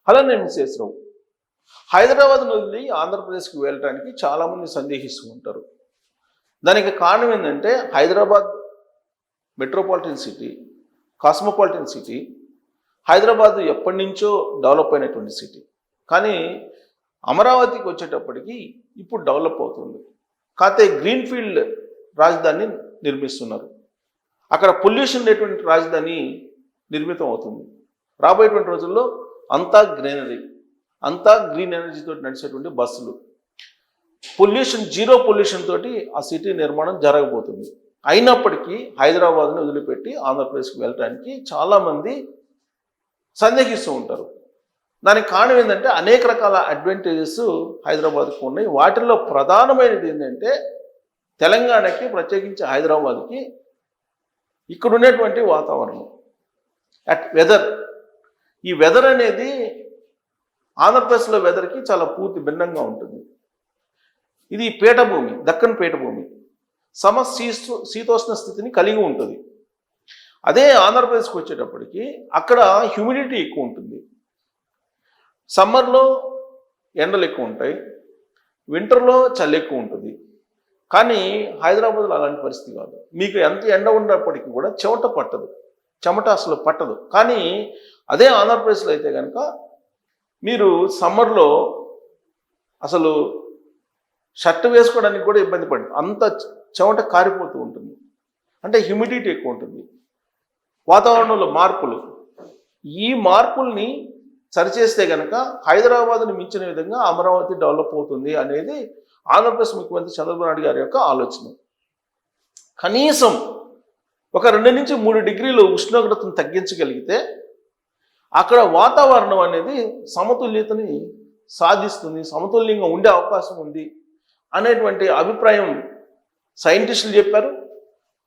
అలా నేను శేషరావు హైదరాబాద్ వదిలి ఆంధ్రప్రదేశ్కి వెళ్ళడానికి చాలామంది సందేహిస్తూ ఉంటారు. దానికి కారణం ఏంటంటే Hyderabad metropolitan city, cosmopolitan city. Hyderabad ఎప్పటి నుంచో డెవలప్ అయినటువంటి సిటీ. కానీ అమరావతికి వచ్చేటప్పటికి ఇప్పుడు డెవలప్ అవుతుంది. కాకపోతే గ్రీన్ఫీల్డ్ రాజధాని నిర్మిస్తున్నారు. అక్కడ పొల్యూషన్ లేటువంటి రాజధాని నిర్మితం అవుతుంది. రాబోయేటువంటి రోజుల్లో అంతా గ్రీనరీ, అంతా గ్రీన్ ఎనర్జీతో నడిచేటువంటి బస్సులు, జీరో పొల్యూషన్ తోటి ఆ సిటీ నిర్మాణం జరగబోతుంది. అయినప్పటికీ హైదరాబాద్ని వదిలిపెట్టి ఆంధ్రప్రదేశ్కి వెళ్ళడానికి చాలామంది సందేహిస్తూ ఉంటారు. దానికి కారణం ఏంటంటే అనేక రకాల అడ్వాంటేజెస్ హైదరాబాద్కి ఉన్నాయి. వాటిల్లో ప్రధానమైనది ఏంటంటే తెలంగాణకి, ప్రత్యేకించి హైదరాబాద్కి ఇక్కడ ఉన్నటువంటి వాతావరణం, వెదర్. ఈ వెదర్ అనేది ఆంధ్రప్రదేశ్లో వెదర్కి చాలా పూర్తి భిన్నంగా ఉంటుంది. ఇది పీఠభూమి, దక్కన్ పీఠభూమి, శీతోష్ణ స్థితిని కలిగి ఉంటుంది. అదే ఆంధ్రప్రదేశ్కి వచ్చేటప్పటికి అక్కడ హ్యూమిడిటీ ఎక్కువ ఉంటుంది. సమ్మర్లో ఎండలు ఎక్కువ ఉంటాయి, వింటర్లో చలి ఎక్కువ ఉంటుంది. కానీ హైదరాబాద్లో అలాంటి పరిస్థితి కాదు. మీకు ఎంత ఎండ ఉన్నప్పటికీ కూడా చెమట అసలు పట్టదు. కానీ అదే ఆంధ్రప్రదేశ్లో అయితే కనుక మీరు సమ్మర్లో అసలు షర్ట్ వేసుకోవడానికి కూడా ఇబ్బంది పడుతుంది. అంత చెమట కారిపోతూ ఉంటుంది. అంటే హ్యూమిడిటీ ఎక్కువ ఉంటుంది. వాతావరణంలో మార్పులు, ఈ మార్పుల్ని సరిచేస్తే కనుక హైదరాబాద్ని మించిన విధంగా అమరావతి డెవలప్ అవుతుంది అనేది ఆంధ్రప్రదేశ్ ముఖ్యమంత్రి చంద్రబాబు నాయుడు గారి యొక్క ఆలోచన. కనీసం ఒక 2 నుంచి 3 డిగ్రీలు ఉష్ణోగ్రతను తగ్గించగలిగితే అక్కడ వాతావరణం అనేది సమతుల్యతని సాధిస్తుంది, సమతుల్యంగా ఉండే అవకాశం ఉంది అనేటువంటి అభిప్రాయం సైంటిస్టులు చెప్పారు.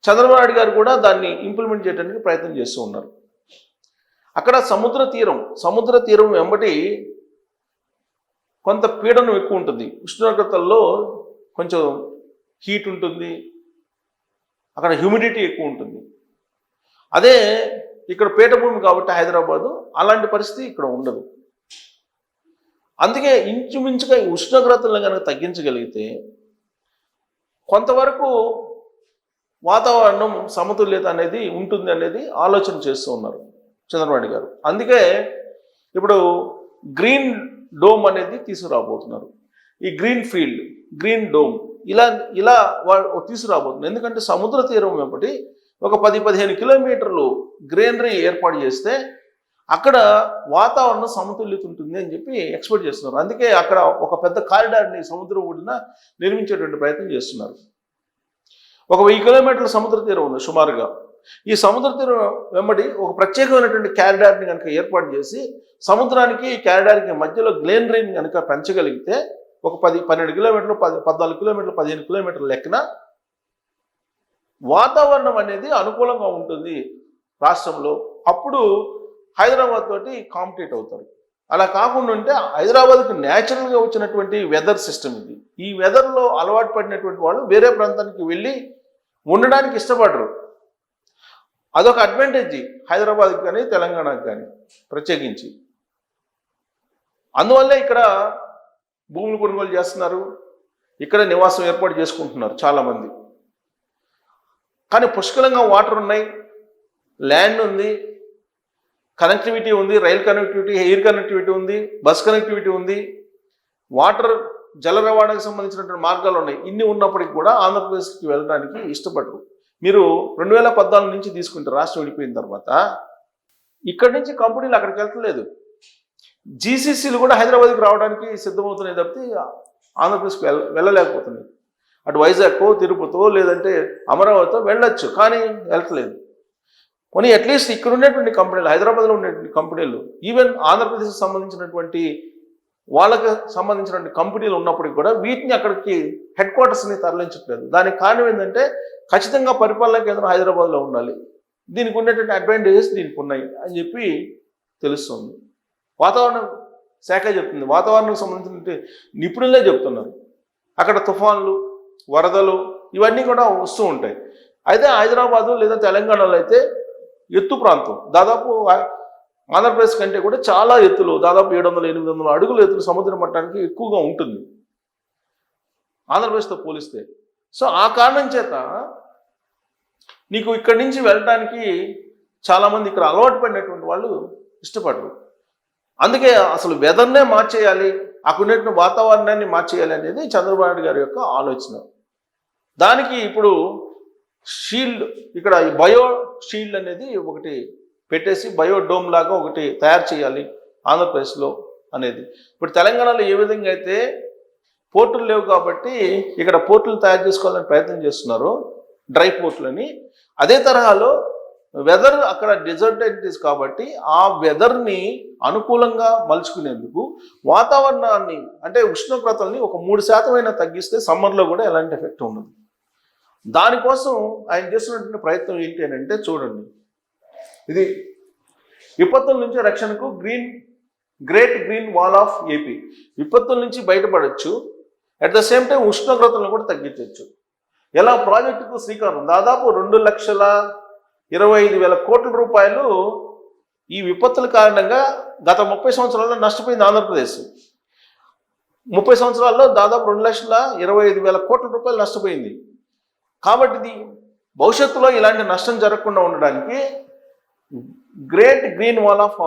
చంద్రబాబు నాయుడు గారు కూడా దాన్ని ఇంప్లిమెంట్ చేయడానికి ప్రయత్నం చేస్తూ ఉన్నారు. అక్కడ సముద్ర తీరం వెంబడి కొంత పీడనం ఎక్కువ ఉంటుంది. ఉష్ణోగ్రతల్లో కొంచెం హీట్ ఉంటుంది, అక్కడ హ్యూమిడిటీ ఎక్కువ ఉంటుంది. అదే ఇక్కడ పీఠభూమి కాబట్టి హైదరాబాదు అలాంటి పరిస్థితి ఇక్కడ ఉండదు. అందుకే ఇంచుమించుగా ఉష్ణోగ్రతలను కనుక తగ్గించగలిగితే కొంతవరకు వాతావరణం సమతుల్యత అనేది ఉంటుంది అనేది ఆలోచన చేస్తూ ఉన్నారు చంద్రబాబు నాయుడు గారు. అందుకే ఇప్పుడు గ్రీన్ డోమ్ అనేది తీసుకురాబోతున్నారు. ఈ గ్రీన్ డోమ్ ఇలా తీసుకురాబోతున్నారు. ఎందుకంటే సముద్ర తీరం వెంబడి ఒక 10-15 కిలోమీటర్లు గ్రీనరీ ఏర్పాటు చేస్తే అక్కడ వాతావరణం సమతుల్యత ఉంటుంది అని చెప్పి ఎక్స్పెక్ట్ చేస్తున్నారు. అందుకే అక్కడ ఒక పెద్ద కారిడార్ని సముద్రం ఒడ్డున నిర్మించేటువంటి ప్రయత్నం చేస్తున్నారు. ఒక 1000 కిలోమీటర్ల సముద్ర తీరం ఉంది సుమారుగా. ఈ సముద్ర తీరం వెంబడి ఒక ప్రత్యేకమైనటువంటి క్యారిడార్ని కనుక ఏర్పాటు చేసి సముద్రానికి క్యారిడార్కి మధ్యలో గ్రీనరీని కనుక పెంచగలిగితే ఒక 12 కిలోమీటర్లు, 14 కిలోమీటర్లు, 15 కిలోమీటర్ల లెక్కన వాతావరణం అనేది అనుకూలంగా ఉంటుంది రాష్ట్రంలో. అప్పుడు హైదరాబాద్ తోటి కాంపిటేట్ అవుతారు. అలా కాకుండా ఉంటే హైదరాబాద్కి న్యాచురల్గా వచ్చినటువంటి వెదర్ సిస్టమ్ ఇది. ఈ వెదర్లో అలవాటు పడినటువంటి వాళ్ళు వేరే ప్రాంతానికి వెళ్ళి ఉండడానికి ఇష్టపడరు. అదొక అడ్వాంటేజ్ హైదరాబాద్కి కానీ తెలంగాణకి కానీ ప్రత్యేకించి. అందువల్లే ఇక్కడ భూములు కొనుగోలు చేస్తున్నారు, ఇక్కడ నివాసం ఏర్పాటు చేసుకుంటున్నారు చాలామంది. కానీ పుష్కలంగా వాటర్ ఉన్నాయి, ల్యాండ్ ఉంది, కనెక్టివిటీ ఉంది, రైల్ కనెక్టివిటీ, ఎయిర్ కనెక్టివిటీ ఉంది, బస్ కనెక్టివిటీ ఉంది, వాటర్ జల రవాణాకు సంబంధించినటువంటి మార్గాలు ఉన్నాయి. ఇన్ని ఉన్నప్పటికీ కూడా ఆంధ్రప్రదేశ్కి వెళ్ళడానికి ఇష్టపడరు. మీరు 2014 నుంచి తీసుకుంటారు, రాష్ట్రం విడిపోయిన తర్వాత ఇక్కడి నుంచి కంపెనీలు అక్కడికి వెళ్తలేదు. జీసీసీలు కూడా హైదరాబాద్కి రావడానికి సిద్ధమవుతున్నాయి తప్పితే ఆంధ్రప్రదేశ్కి వెళ్ళలేకపోతున్నాయి. అటు వైజాగ్కో, తిరుపతో, లేదంటే అమరావతితో వెళ్ళొచ్చు, కానీ వెళ్తలేదు. పోనీ అట్లీస్ట్ ఇక్కడ ఉండేటువంటి కంపెనీలు, హైదరాబాద్లో ఉండేటువంటి కంపెనీలు, ఈవెన్ ఆంధ్రప్రదేశ్కి సంబంధించినటువంటి వాళ్ళకి సంబంధించినటువంటి కంపెనీలు ఉన్నప్పటికీ కూడా వీటిని అక్కడికి హెడ్ క్వార్టర్స్ని తరలించట్లేదు. దానికి కారణం ఏంటంటే ఖచ్చితంగా పరిపాలనా కేంద్రం హైదరాబాద్లో ఉండాలి, దీనికి ఉండేటువంటి అడ్వాంటేజెస్ దీనికి ఉన్నాయి అని చెప్పి తెలుస్తుంది. వాతావరణ శాఖ చెప్తుంది, వాతావరణానికి సంబంధించిన నిపుణులే చెప్తున్నారు. అక్కడ తుఫాన్లు, వరదలు ఇవన్నీ కూడా వస్తూ ఉంటాయి. అయితే హైదరాబాదు లేదా తెలంగాణలో అయితే ఎత్తు ప్రాంతం, దాదాపు ఆంధ్రప్రదేశ్ కంటే కూడా చాలా ఎత్తులు, దాదాపు 700-800 అడుగుల ఎత్తులు సముద్ర మట్టానికి ఎక్కువగా ఉంటుంది ఆంధ్రప్రదేశ్తో పోలిస్తే. సో ఆ కారణం చేత నీకు ఇక్కడి నుంచి వెళ్ళడానికి చాలామంది ఇక్కడ అలవాటు పడినటువంటి వాళ్ళు ఇష్టపడరు. అందుకే అసలు వెదర్నే మార్చేయాలి, అక్కడున్న వాతావరణాన్ని మార్చేయాలి అనేది చంద్రబాబు నాయుడు గారి యొక్క ఆలోచన. దానికి ఇప్పుడు షీల్డ్, ఇక్కడ బయో షీల్డ్ అనేది ఒకటి పెట్టేసి బయోడోమ్ లాగా ఒకటి తయారు చేయాలి ఆంధ్రప్రదేశ్లో అనేది. ఇప్పుడు తెలంగాణలో ఏ విధంగా అయితే పోర్టులు లేవు కాబట్టి ఇక్కడ పోర్టులు తయారు చేసుకోవాలని ప్రయత్నం చేస్తున్నారు, డ్రై పోర్టులని. అదే తరహాలో వెదర్ అక్కడ డిజర్టెంటీస్ కాబట్టి ఆ వెదర్ని అనుకూలంగా మలుచుకునేందుకు వాతావరణాన్ని అంటే ఉష్ణోగ్రతల్ని ఒక 3% అయినా తగ్గిస్తే సమ్మర్లో కూడా ఎలాంటి ఎఫెక్ట్ ఉండదు. దానికోసం ఆయన చేస్తున్నటువంటి ప్రయత్నం ఏంటి అని అంటే చూడండి, ఇది విపత్తుల నుంచి రక్షణకు great green wall of AP. విపత్తుల నుంచి బయటపడవచ్చు, అట్ ద సేమ్ టైం ఉష్ణోగ్రతలను కూడా తగ్గించవచ్చు. ఎలా ప్రాజెక్టుకు శ్రీకారం, దాదాపు 2,25,000 కోట్ల రూపాయలు ఈ విపత్తుల కారణంగా గత 30 సంవత్సరాల్లో నష్టపోయింది ఆంధ్రప్రదేశ్. 30 సంవత్సరాల్లో దాదాపు 2,25,000 కోట్ల రూపాయలు నష్టపోయింది. కాబట్టి ఇది భవిష్యత్తులో ఇలాంటి నష్టం జరగకుండా ఉండడానికి great green wall of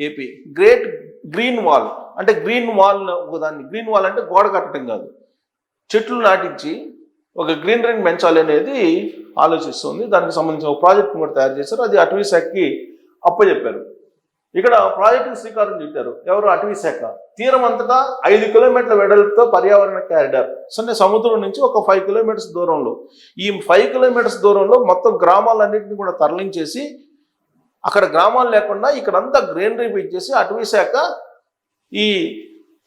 AP, great green wall అంటే గ్రీన్ వాల్ ఒకదాన్ని, గ్రీన్ వాల్ అంటే గోడ కట్టడం కాదు, చెట్లు నాటించి ఒక గ్రీనరీని పెంచాలి అనేది ఆలోచిస్తుంది. దానికి సంబంధించిన ఒక ప్రాజెక్ట్ కూడా తయారు చేశారు, అది అటవీ శాఖకి అప్పచెప్పారు. ఇక్కడ ప్రాజెక్టుకి శ్రీకారం చుట్టారు ఎవరు, అటవీ శాఖ. తీరం అంతటా 5 కిలోమీటర్ల వెడల్పుతో పర్యావరణ క్యారిడార్, అంటే సముద్రం నుంచి ఒక 5 కిలోమీటర్స్ దూరంలో, ఈ 5 కిలోమీటర్స్ దూరంలో మొత్తం గ్రామాలన్నింటినీ కూడా తరలించేసి అక్కడ గ్రామాలు లేకుండా ఇక్కడంతా గ్రీనరీ పెంచేసి అటవీ శాఖ ఈ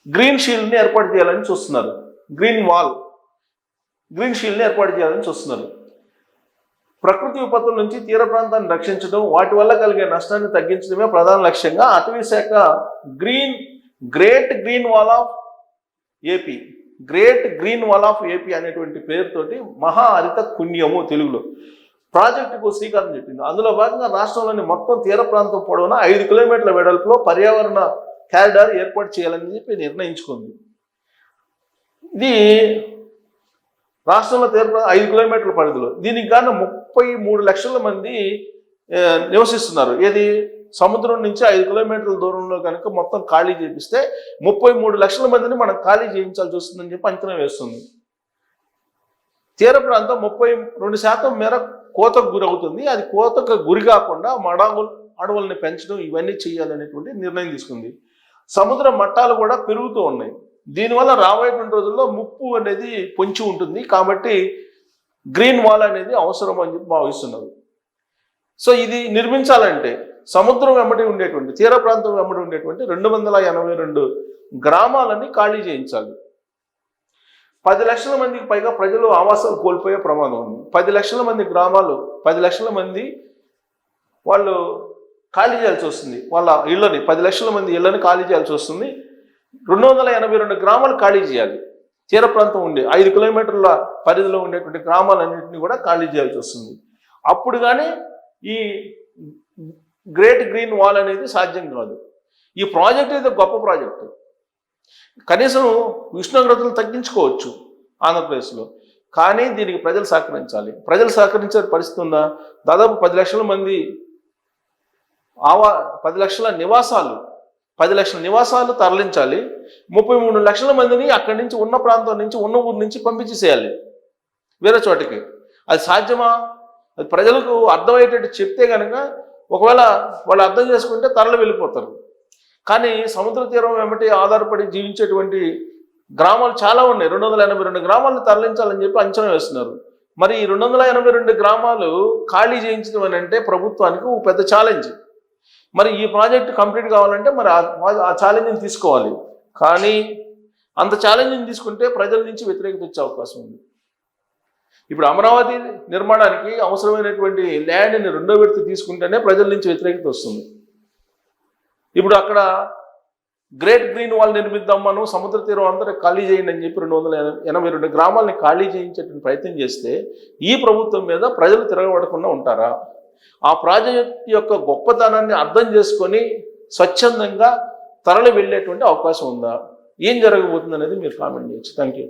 గ్రీన్ షీల్డ్ని ఏర్పాటు చేయాలని చూస్తున్నారు. గ్రీన్ షీల్డ్ని ఏర్పాటు చేయాలని చూస్తున్నారు. ప్రకృతి విపత్తుల నుంచి తీర ప్రాంతాన్ని రక్షించడం, వాటి వల్ల కలిగే నష్టాన్ని తగ్గించడమే ప్రధాన లక్ష్యంగా అటవీ శాఖ great green wall of AP అనేటువంటి పేరుతోటి మహా హరిత పుణ్యము తెలుగులో ప్రాజెక్టుకు శ్రీకారం చుట్టింది. అందులో భాగంగా రాష్ట్రంలోని మొత్తం తీర ప్రాంతం పొడవున 5 కిలోమీటర్ల వెడల్పులో పర్యావరణ కారిడార్ ఏర్పాటు చేయాలని చెప్పి నిర్ణయించుకుంది. ఇది రాష్ట్రంలో తీర 5 కిలోమీటర్ల పరిధిలో, దీనికి గాను 33 లక్షల మంది నివసిస్తున్నారు. ఏది సముద్రం నుంచి 5 కిలోమీటర్ల దూరంలో కనుక మొత్తం ఖాళీ చేపిస్తే 33 లక్షల మందిని మనం ఖాళీ చేయించాల్సి వస్తుందని చెప్పి అంచనా వేస్తుంది. తీర ప్రాంతం 32% మేర కోతకు గురవుతుంది. అది కోతకు గురి కాకుండా అడవుల్ని పెంచడం ఇవన్నీ చేయాలనేటువంటి నిర్ణయం తీసుకుంది. సముద్ర మట్టాలు కూడా పెరుగుతూ ఉన్నాయి. దీనివల్ల రాబోయేటువంటి రోజుల్లో ముప్పు అనేది పొంచి ఉంటుంది. కాబట్టి గ్రీన్ వాల్ అనేది అవసరం అని చెప్పి భావిస్తున్నారు. సో ఇది నిర్మించాలంటే సముద్రం వెంబడి ఉండేటువంటి తీర ప్రాంతం వెంబడి ఉండేటువంటి 282 గ్రామాలని ఖాళీ చేయించాలి. 10 లక్షల మందికి పైగా ప్రజలు ఆవాసాలు కోల్పోయే ప్రమాదం ఉంది. 10 లక్షల మంది గ్రామాలు, 10 లక్షల మంది వాళ్ళు ఖాళీ చేయాల్సి వస్తుంది. వాళ్ళ ఇళ్ళని 10 లక్షల మంది ఇళ్ళని ఖాళీ చేయాల్సి వస్తుంది. 282 గ్రామాలు ఖాళీ చేయాలి. తీర ప్రాంతం ఉండే 5 కిలోమీటర్ల పరిధిలో ఉండేటువంటి గ్రామాలన్నింటినీ కూడా ఖాళీ చేయాల్సి వస్తుంది. అప్పుడు కానీ ఈ గ్రేట్ గ్రీన్ వాల్ అనేది సాధ్యం కాదు. ఈ ప్రాజెక్ట్ అయితే గొప్ప ప్రాజెక్టు. కనీసం ఉష్ణోగ్రతలు తగ్గించుకోవచ్చు ఆంధ్రప్రదేశ్లో, కానీ దీనికి ప్రజలు సహకరించాలి. ప్రజలు సహకరించే పరిస్థితి ఉందా? దాదాపు 10 లక్షల మంది 10 లక్షల నివాసాలు తరలించాలి. 33 లక్షల మందిని అక్కడి నుంచి ఉన్న ప్రాంతం నుంచి ఉన్న ఊరు నుంచి పంపించేసేయాలి వేరే చోటికి. అది సాధ్యమా? అది ప్రజలకు అర్థమయ్యేటట్టు చెప్తే కనుక ఒకవేళ వాళ్ళు అర్థం చేసుకుంటే తరలి వెళ్ళిపోతారు. కానీ సముద్ర తీరం వెంబడి ఆధారపడి జీవించేటువంటి గ్రామాలు చాలా ఉన్నాయి. 282 గ్రామాలను తరలించాలని చెప్పి అంచనా వేస్తున్నారు. మరి ఈ 282 గ్రామాలు ఖాళీ చేయించడం అని అంటే ప్రభుత్వానికి ఒక పెద్ద ఛాలెంజ్. మరి ఈ ప్రాజెక్ట్ కంప్లీట్ కావాలంటే మరి ఆ ఛాలెంజ్ని తీసుకోవాలి. కానీ అంత ఛాలెంజ్ని తీసుకుంటే ప్రజల నుంచి వ్యతిరేకత వచ్చే అవకాశం ఉంది. ఇప్పుడు అమరావతి నిర్మాణానికి అవసరమైనటువంటి ల్యాండ్ని 2వ విడత తీసుకుంటేనే ప్రజల నుంచి వ్యతిరేకత వస్తుంది. ఇప్పుడు అక్కడ గ్రేట్ గ్రీన్ వాల్ నిర్మిద్దాం, మనం సముద్ర తీరం అంతా ఖాళీ చేయండి అని చెప్పి 282 గ్రామాలని ఖాళీ చేయించేటువంటి ప్రయత్నం చేస్తే ఈ ప్రభుత్వం మీద ప్రజలు తిరగబడకుండా ఉంటారా? ఆ ప్రాజెక్ట్ యొక్క గొప్పతనాన్ని అర్థం చేసుకొని స్వచ్ఛందంగా తరలి వెళ్ళేటువంటి అవకాశం ఉందా? ఏం జరగబోతుంది అనేది మీరు కామెంట్ చేయొచ్చు. Thank you.